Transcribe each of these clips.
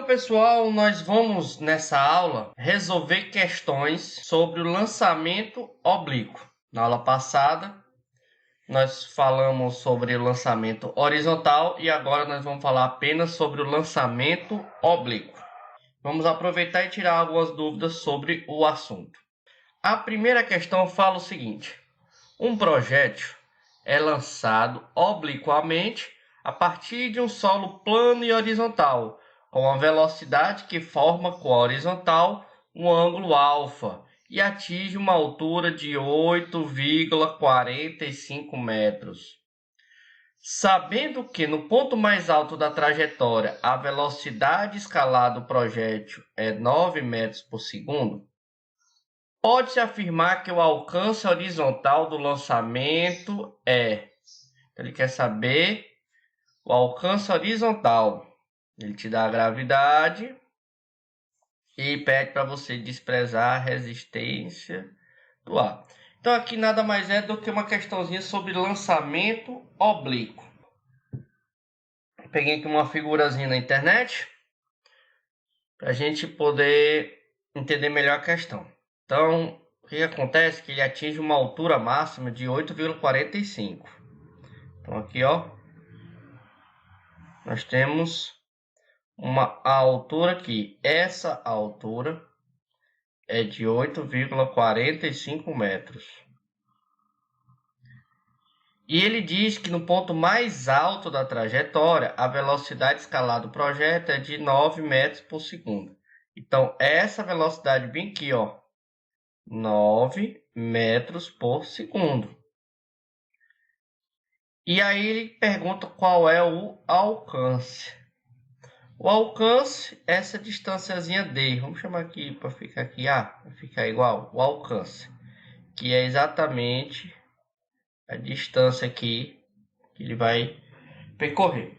Então, pessoal, nós vamos nessa aula resolver questões sobre o lançamento oblíquo. Na aula passada, nós falamos sobre o lançamento horizontal e agora nós vamos falar apenas sobre o lançamento oblíquo. Vamos aproveitar e tirar algumas dúvidas sobre o assunto. A primeira questão fala o seguinte: um projétil é lançado obliquamente a partir de um solo plano e horizontal, com a velocidade que forma com a horizontal um ângulo alfa e atinge uma altura de 8,45 metros. Sabendo que no ponto mais alto da trajetória a velocidade escalar do projétil é 9 metros por segundo, pode-se afirmar que o alcance horizontal do lançamento é... Ele quer saber o alcance horizontal. Ele te dá a gravidade e pede para você desprezar a resistência do ar. Então aqui nada mais é do que uma questãozinha sobre lançamento oblíquo. Peguei aqui uma figurazinha na internet para a gente poder entender melhor a questão. Então, o que acontece? Que ele atinge uma altura máxima de 8,45. Então aqui, ó, nós temos uma altura aqui. Essa altura é de 8,45 metros. E ele diz que no ponto mais alto da trajetória, a velocidade escalar do projeto é de 9 metros por segundo. Então, essa velocidade bem aqui, ó, 9 metros por segundo. E aí ele pergunta qual é o alcance. O alcance, essa distânciazinha D, vamos chamar aqui para ficar aqui A, para ficar igual, o alcance, que é exatamente a distância aqui que ele vai percorrer.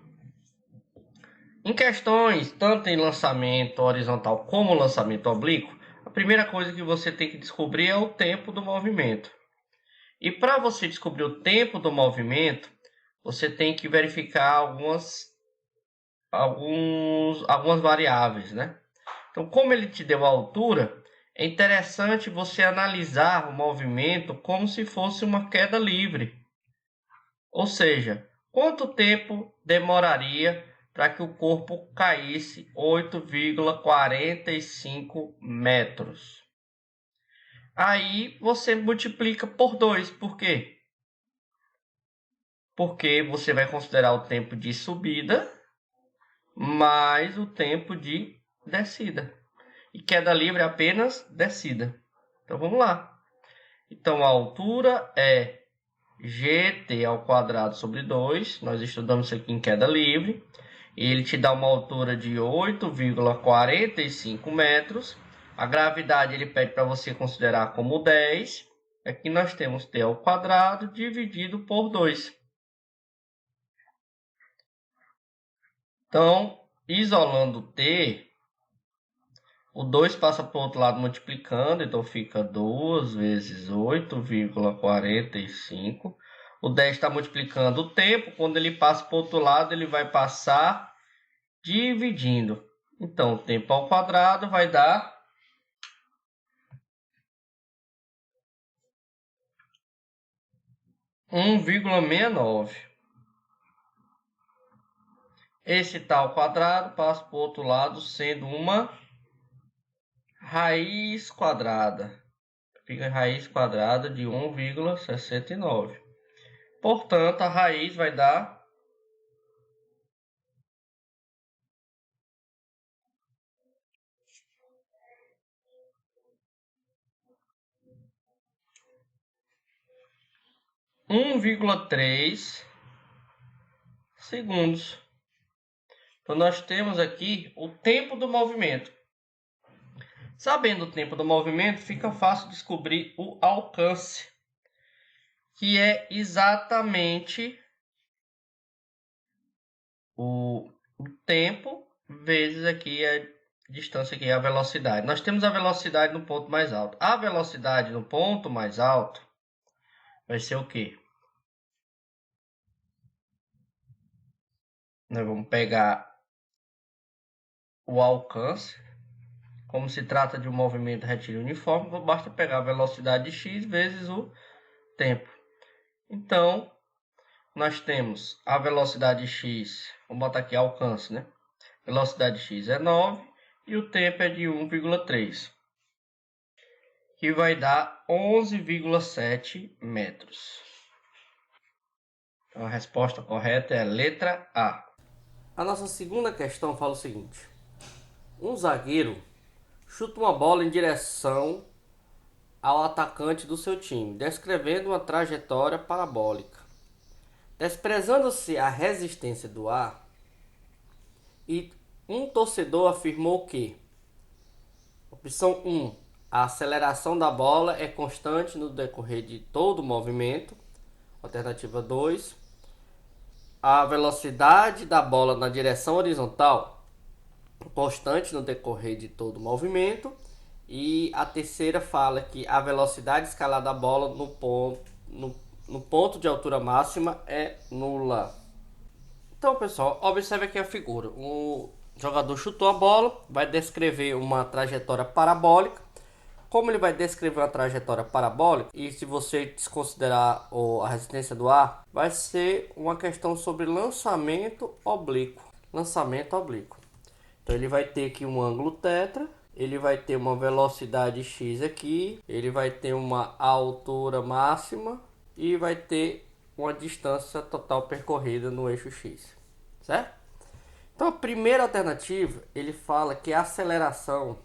Em questões, tanto em lançamento horizontal como lançamento oblíquo, a primeira coisa que você tem que descobrir é o tempo do movimento. E para você descobrir o tempo do movimento, você tem que verificar algumas variáveis, né? Então, como ele te deu a altura, é interessante você analisar o movimento como se fosse uma queda livre. Ou seja, quanto tempo demoraria para que o corpo caísse 8,45 metros? Aí você multiplica por 2. Por quê? Porque você vai considerar o tempo de subida mais o tempo de descida. E queda livre é apenas descida. Então vamos lá. Então a altura é gt ao quadrado sobre 2. Nós estudamos isso aqui em queda livre. E ele te dá uma altura de 8,45 metros. A gravidade ele pede para você considerar como 10. Aqui nós temos t ao quadrado dividido por 2. Então, isolando t, o 2 passa para o outro lado multiplicando, então fica 2 vezes 8,45. O 10 está multiplicando o tempo, quando ele passa para o outro lado, ele vai passar dividindo. Então, o tempo ao quadrado vai dar 1,69. Esse tal quadrado passa para o outro lado, sendo uma raiz quadrada. Fica raiz quadrada de 1,69. Portanto, a raiz vai dar 1,3 segundos. Então, nós temos aqui o tempo do movimento. Sabendo o tempo do movimento, fica fácil descobrir o alcance, que é exatamente o tempo vezes aqui a distância, aqui a velocidade. Nós temos a velocidade no ponto mais alto. A velocidade no ponto mais alto vai ser o quê? Nós vamos pegar o alcance. Como se trata de um movimento retilíneo uniforme, basta pegar a velocidade x vezes o tempo. Então, nós temos a velocidade x, vamos botar aqui alcance, né? Velocidade x é 9 e o tempo é de 1,3, que vai dar 11,7 metros. Então, a resposta correta é a letra A. A nossa segunda questão fala o seguinte: um zagueiro chuta uma bola em direção ao atacante do seu time, descrevendo uma trajetória parabólica. Desprezando-se a resistência do ar, e um torcedor afirmou que: opção 1, a aceleração da bola é constante no decorrer de todo o movimento. Alternativa 2, a velocidade da bola na direção horizontal constante no decorrer de todo o movimento. E a terceira fala que a velocidade escalar da bola no ponto de altura máxima é nula. Então, pessoal, observe aqui a figura. O jogador chutou a bola, vai descrever uma trajetória parabólica. Como ele vai descrever uma trajetória parabólica, e se você desconsiderar a resistência do ar, vai ser uma questão sobre lançamento oblíquo. Lançamento oblíquo. Então ele vai ter aqui um ângulo θ, ele vai ter uma velocidade x aqui, ele vai ter uma altura máxima e vai ter uma distância total percorrida no eixo x, certo? Então a primeira alternativa, ele fala que a aceleração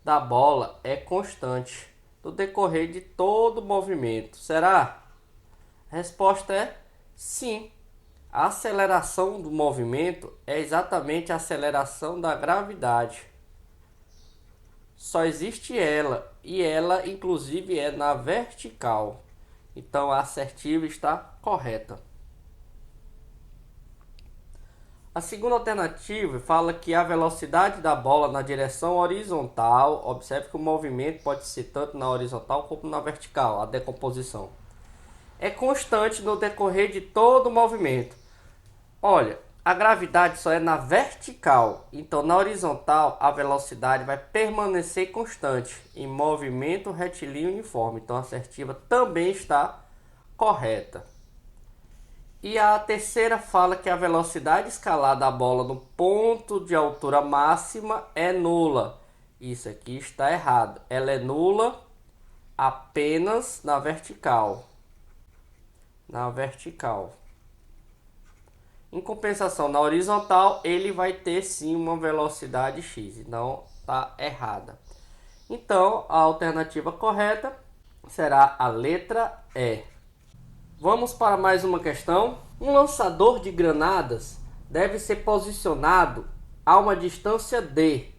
da bola é constante no decorrer de todo o movimento. Será? A resposta é sim. A aceleração do movimento é exatamente a aceleração da gravidade. Só existe ela, e ela inclusive é na vertical. Então a assertiva está correta. A segunda alternativa fala que a velocidade da bola na direção horizontal, observe que o movimento pode ser tanto na horizontal como na vertical, a decomposição, é constante no decorrer de todo o movimento. Olha, a gravidade só é na vertical, então na horizontal a velocidade vai permanecer constante em movimento retilíneo uniforme. Então a assertiva também está correta. E a terceira fala que a velocidade escalar da bola no ponto de altura máxima é nula. Isso aqui está errado. Ela é nula apenas na vertical. Na vertical. Em compensação, na horizontal, ele vai ter sim uma velocidade x. Então, está errada. Então, a alternativa correta será a letra E. Vamos para mais uma questão. Um lançador de granadas deve ser posicionado a uma distância d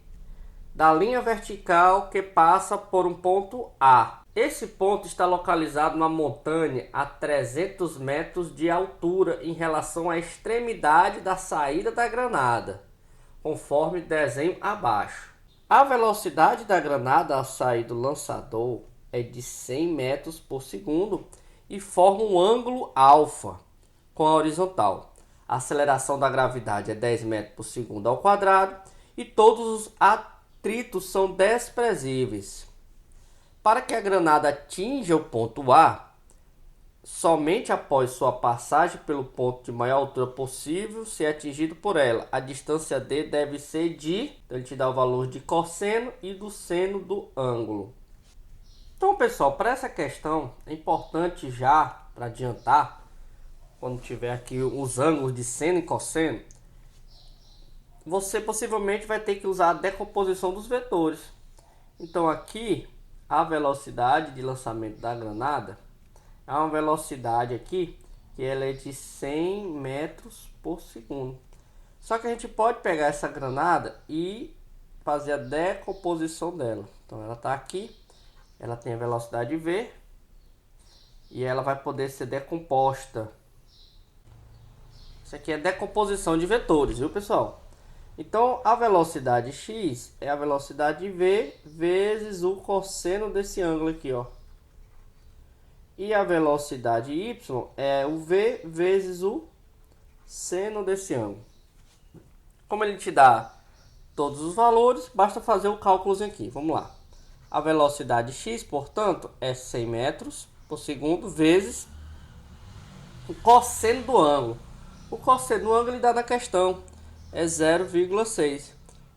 da linha vertical que passa por um ponto A. Esse ponto está localizado na montanha a 300 metros de altura em relação à extremidade da saída da granada, conforme desenho abaixo. A velocidade da granada ao sair do lançador é de 100 metros por segundo e forma um ângulo alfa com a horizontal. A aceleração da gravidade é 10 metros por segundo ao quadrado e todos os atritos são desprezíveis. Para que a granada atinja o ponto A, somente após sua passagem pelo ponto de maior altura possível ser atingido por ela, a distância d deve ser de, então ele te dá o valor de cosseno e do seno do ângulo. Então, pessoal, para essa questão é importante já, para adiantar, quando tiver aqui os ângulos de seno e cosseno, você possivelmente vai ter que usar a decomposição dos vetores. Então aqui, a velocidade de lançamento da granada é uma velocidade aqui que ela é de 100 metros por segundo. Só que a gente pode pegar essa granada e fazer a decomposição dela. Então ela está aqui, ela tem a velocidade v e ela vai poder ser decomposta. Isso aqui é decomposição de vetores, viu, pessoal? Então a velocidade x é a velocidade v vezes o cosseno desse ângulo aqui, ó. E a velocidade y é o v vezes o seno desse ângulo. Como ele te dá todos os valores, basta fazer o cálculo aqui. Vamos lá. A velocidade x, portanto, é 100 metros por segundo vezes o cosseno do ângulo. O cosseno do ângulo ele dá na questão, é 0,6.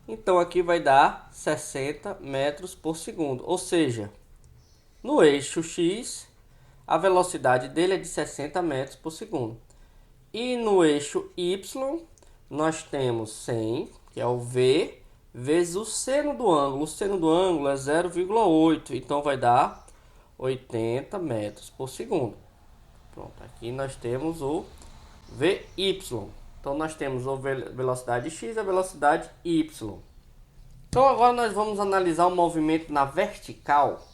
Então aqui vai dar 60 metros por segundo. Ou seja, no eixo x, a velocidade dele é de 60 metros por segundo. E no eixo y, nós temos 100, que é o v, vezes o seno do ângulo. O seno do ângulo é 0,8, então vai dar 80 metros por segundo. Pronto, aqui nós temos o VY. Então nós temos a velocidade x e a velocidade y. Então agora nós vamos analisar o movimento na vertical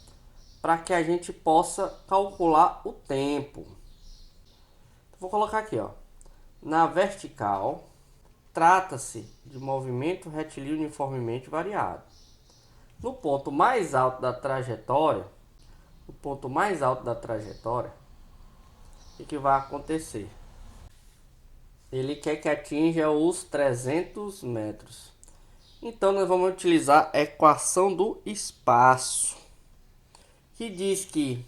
para que a gente possa calcular o tempo. Vou colocar aqui, ó. Na vertical, trata-se de movimento retilíneo uniformemente variado. No ponto mais alto da trajetória, o que vai acontecer? Ele quer que atinja os 300 metros. Então nós vamos utilizar a equação do espaço, que diz que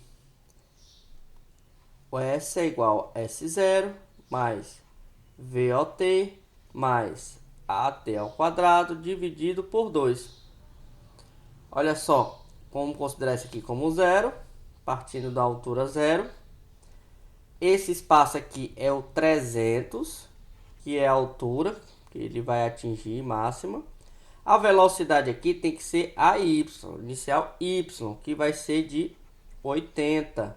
o S é igual a S0 mais VOT mais AT ao quadrado dividido por 2. Olha só, vamos considerar isso aqui como zero, partindo da altura zero. Esse espaço aqui é o 300, que é a altura que ele vai atingir máxima. A velocidade aqui tem que ser a y, inicial y, que vai ser de 80.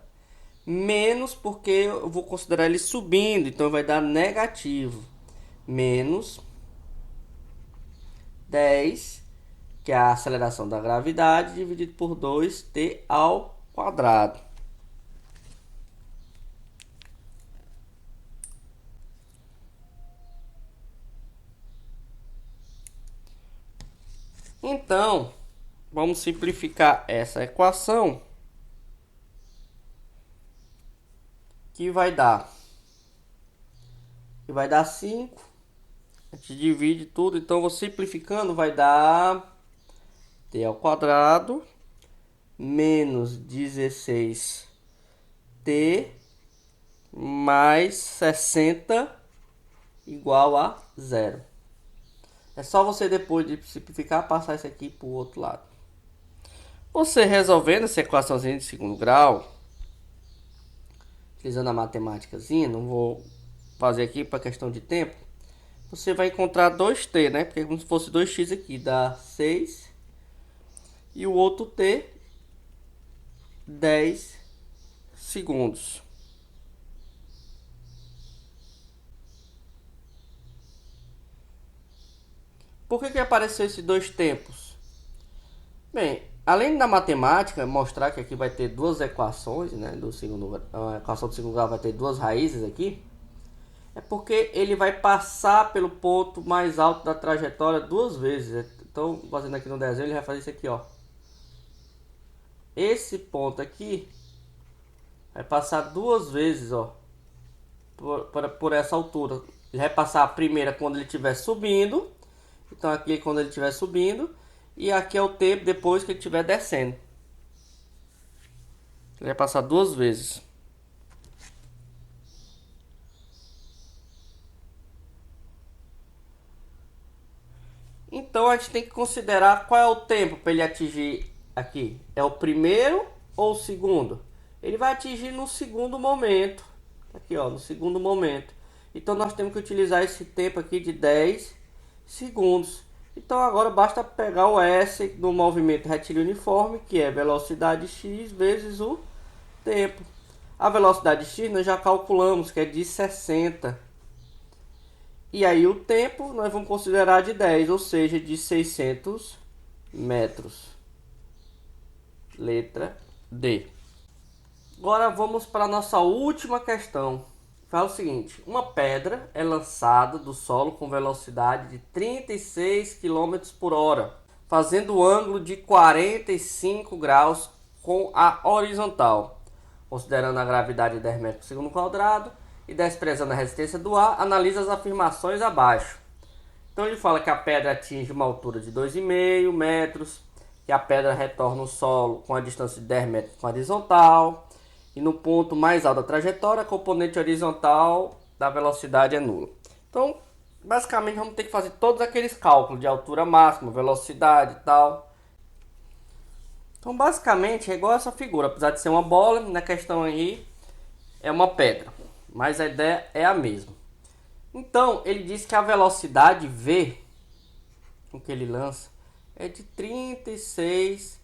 Menos porque eu vou considerar ele subindo, então vai dar negativo. Menos 10, que é a aceleração da gravidade, dividido por 2t ao quadrado. Então, vamos simplificar essa equação, que vai dar 5. A gente divide tudo, então vou simplificando, vai dar t ao quadrado menos 16t mais 60 igual a 0. É só você, depois de simplificar, passar isso aqui para o outro lado. Você resolvendo essa equaçãozinha de segundo grau, utilizando a matemáticazinha, não vou fazer aqui para questão de tempo, você vai encontrar 2t, né? Porque é como se fosse 2x aqui, dá 6. E o outro t, 10 segundos. Por que apareceu esses dois tempos? Bem, além da matemática mostrar que aqui vai ter duas equações, né, a equação do segundo grau vai ter duas raízes aqui, é porque ele vai passar pelo ponto mais alto da trajetória duas vezes. Então, fazendo aqui no desenho, ele vai fazer isso aqui, ó. Esse ponto aqui vai passar duas vezes, ó, por essa altura. Ele vai passar a primeira quando ele estiver subindo. Então aqui é quando ele estiver subindo. E aqui é o tempo depois que ele estiver descendo. Ele vai passar duas vezes. Então a gente tem que considerar qual é o tempo para ele atingir aqui. É o primeiro ou o segundo? Ele vai atingir no segundo momento. Aqui, ó, no segundo momento. Então nós temos que utilizar esse tempo aqui de 10 segundos. Então agora basta pegar o S do movimento retilíneo uniforme, que é velocidade x vezes o tempo. A velocidade x nós já calculamos, que é de 60. E aí o tempo nós vamos considerar de 10, ou seja, de 600 metros. Letra D. Agora vamos para a nossa última questão. Fala o seguinte: uma pedra é lançada do solo com velocidade de 36 km por hora, fazendo ângulo de 45 graus com a horizontal. Considerando a gravidade de 10 metros por segundo quadrado e desprezando a resistência do ar, analisa as afirmações abaixo. Então ele fala que a pedra atinge uma altura de 2,5 metros, que a pedra retorna ao solo com a distância de 10 metros com a horizontal, e no ponto mais alto da trajetória, a componente horizontal da velocidade é nula. Então, basicamente, vamos ter que fazer todos aqueles cálculos de altura máxima, velocidade e tal. Então, basicamente, é igual essa figura, apesar de ser uma bola, na questão aí é uma pedra, mas a ideia é a mesma. Então, ele diz que a velocidade V, com que ele lança, é de 36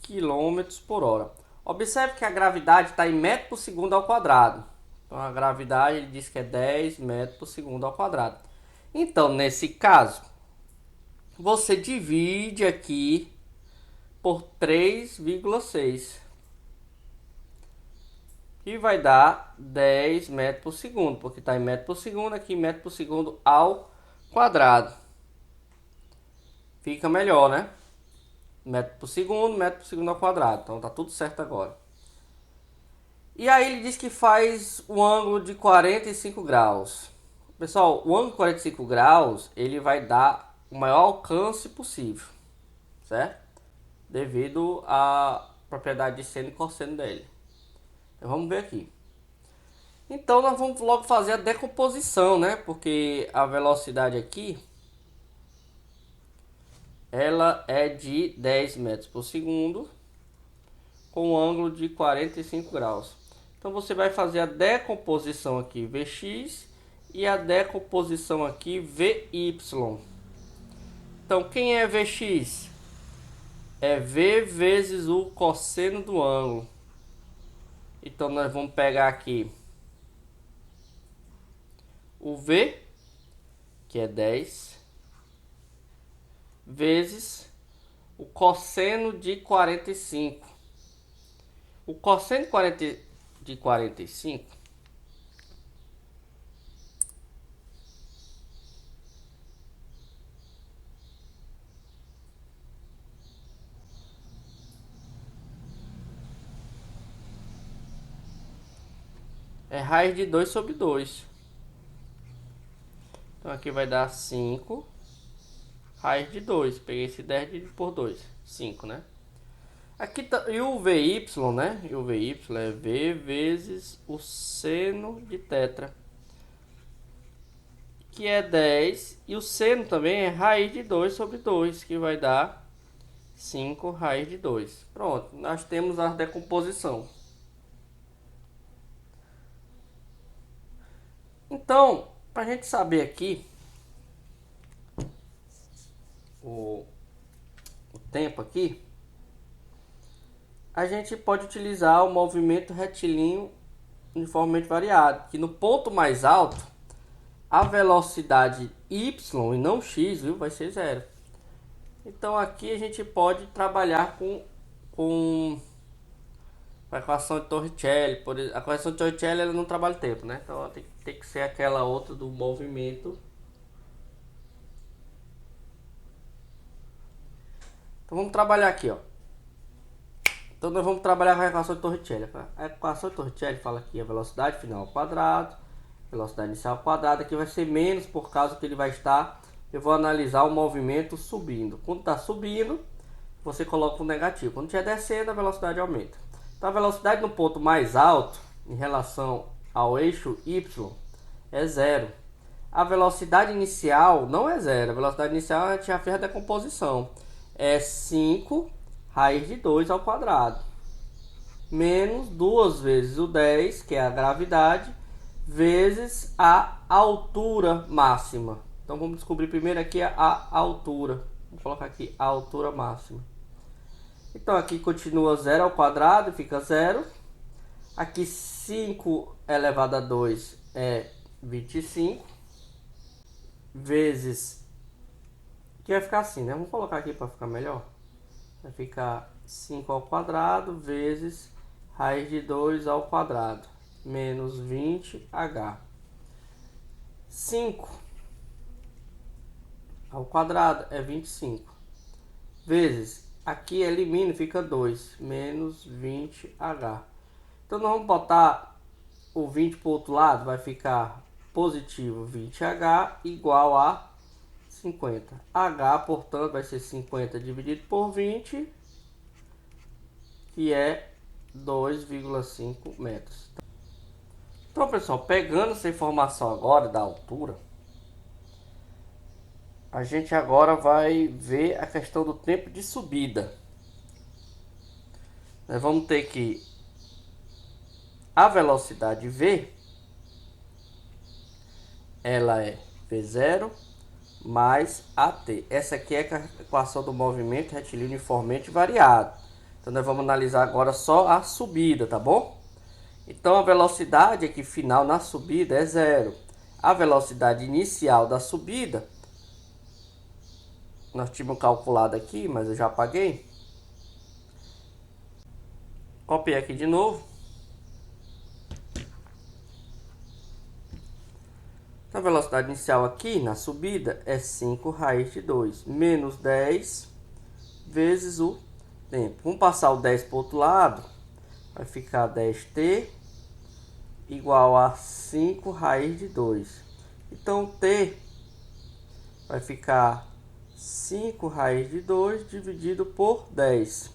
km por hora. Observe que a gravidade está em metro por segundo ao quadrado. Então, a gravidade, ele diz que é 10 metros por segundo ao quadrado. Então, nesse caso, você divide aqui por 3,6. E vai dar 10 metros por segundo, porque está em metro por segundo, aqui metro por segundo ao quadrado. Fica melhor, né? Metro por segundo ao quadrado. Então tá tudo certo agora. E aí ele diz que faz o ângulo de 45 graus. Pessoal, o ângulo de 45 graus, ele vai dar o maior alcance possível, certo? Devido à propriedade de seno e cosseno dele. Então vamos ver aqui. Então nós vamos logo fazer a decomposição, né? Porque a velocidade aqui, ela é de 10 metros por segundo com um ângulo de 45 graus. Então você vai fazer a decomposição aqui Vx e a decomposição aqui Vy. Então quem é Vx? É V vezes o cosseno do ângulo. Então nós vamos pegar aqui o V, que é 10, vezes o cosseno de 45. O cosseno de 45 é raiz de 2 sobre 2. Então aqui vai dar 5 raiz de 2. Peguei esse 10 dividido por 2. 5, né? Aqui tá, e o Vy, né? E o Vy é V vezes o seno de tetra, que é 10. E o seno também é raiz de 2 sobre 2, que vai dar 5 raiz de 2. Pronto, nós temos a decomposição. Então, para a gente saber aqui o tempo aqui, a gente pode utilizar o movimento retilíneo uniformemente variado, que no ponto mais alto a velocidade y e não x, viu, vai ser zero. Então aqui a gente pode trabalhar com a equação de Torricelli. A equação de Torricelli ela não trabalha o tempo, né? Então tem que ser aquela outra do movimento. Então vamos trabalhar aqui, ó. Então nós vamos trabalhar com a equação de Torricelli. A equação de Torricelli fala que a velocidade final ao quadrado, velocidade inicial ao quadrado, aqui vai ser menos por causa que ele vai estar. Eu vou analisar o movimento subindo. Quando está subindo, você coloca o negativo. Quando estiver descendo, a velocidade aumenta. Então a velocidade no ponto mais alto, em relação ao eixo y, é zero. A velocidade inicial não é zero. A velocidade inicial a gente já fez a decomposição. É 5 raiz de 2 ao quadrado. Menos 2 vezes o 10, que é a gravidade, vezes a altura máxima. Então vamos descobrir primeiro aqui a altura. Vou colocar aqui a altura máxima. Então aqui continua 0 ao quadrado, fica 0. Aqui 5 elevado a 2 é 25. Vezes... que vai ficar assim, né? Vamos colocar aqui para ficar melhor. Vai ficar 5 ao quadrado vezes raiz de 2 ao quadrado. Menos 20h. 5 ao quadrado é 25. Vezes... aqui elimina, fica 2, menos 20h. Então nós vamos botar o 20 para o outro lado, vai ficar positivo 20h igual a 50. H, portanto, vai ser 50 dividido por 20, que é 2,5 metros. Então, pessoal, pegando essa informação agora da altura, a gente agora vai ver a questão do tempo de subida. Nós vamos ter que a velocidade V, ela é V0 mais AT. Essa aqui é a equação do movimento retilíneo uniformemente variado. Então nós vamos analisar agora só a subida, tá bom? Então a velocidade aqui final na subida é 0. A velocidade inicial da subida, nós tínhamos calculado aqui, mas eu já apaguei. Copiei aqui de novo. A velocidade inicial aqui na subida é 5 raiz de 2 menos 10 vezes o tempo. Vamos passar o 10 para o outro lado. Vai ficar 10t igual a 5 raiz de 2. Então t vai ficar 5 raiz de 2 dividido por 10.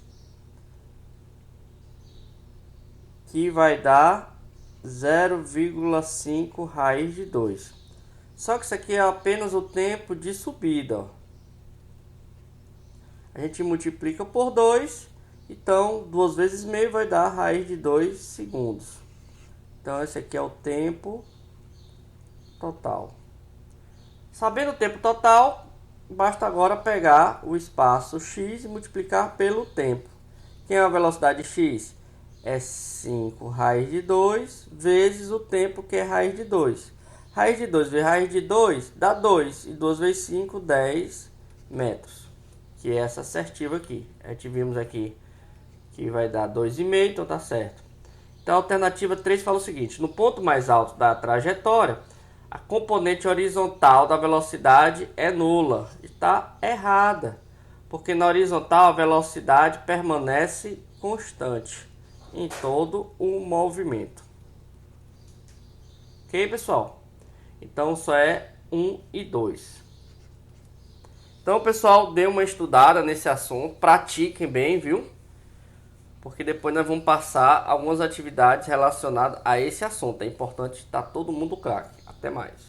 Que vai dar 0,5 raiz de 2. Só que isso aqui é apenas o tempo de subida, ó. A gente multiplica por 2, então 2 vezes meio vai dar raiz de 2 segundos. Então esse aqui é o tempo total. Sabendo o tempo total, basta agora pegar o espaço x e multiplicar pelo tempo. Quem é a velocidade x? É 5 raiz de 2 vezes o tempo, que é raiz de 2. Raiz de 2 vezes raiz de 2 dá 2. E 2 vezes 5, 10 metros. Que é essa assertiva aqui. A gente vimos aqui que vai dar 2,5, então tá certo. Então a alternativa 3 fala o seguinte: no ponto mais alto da trajetória, a componente horizontal da velocidade é nula. Está errada. Porque na horizontal a velocidade permanece constante em todo o movimento. Ok, pessoal? Então só é 1 e 2. Então, pessoal, dê uma estudada nesse assunto, pratiquem bem, viu? Porque depois nós vamos passar algumas atividades relacionadas a esse assunto. É importante estar todo mundo craque. Até mais.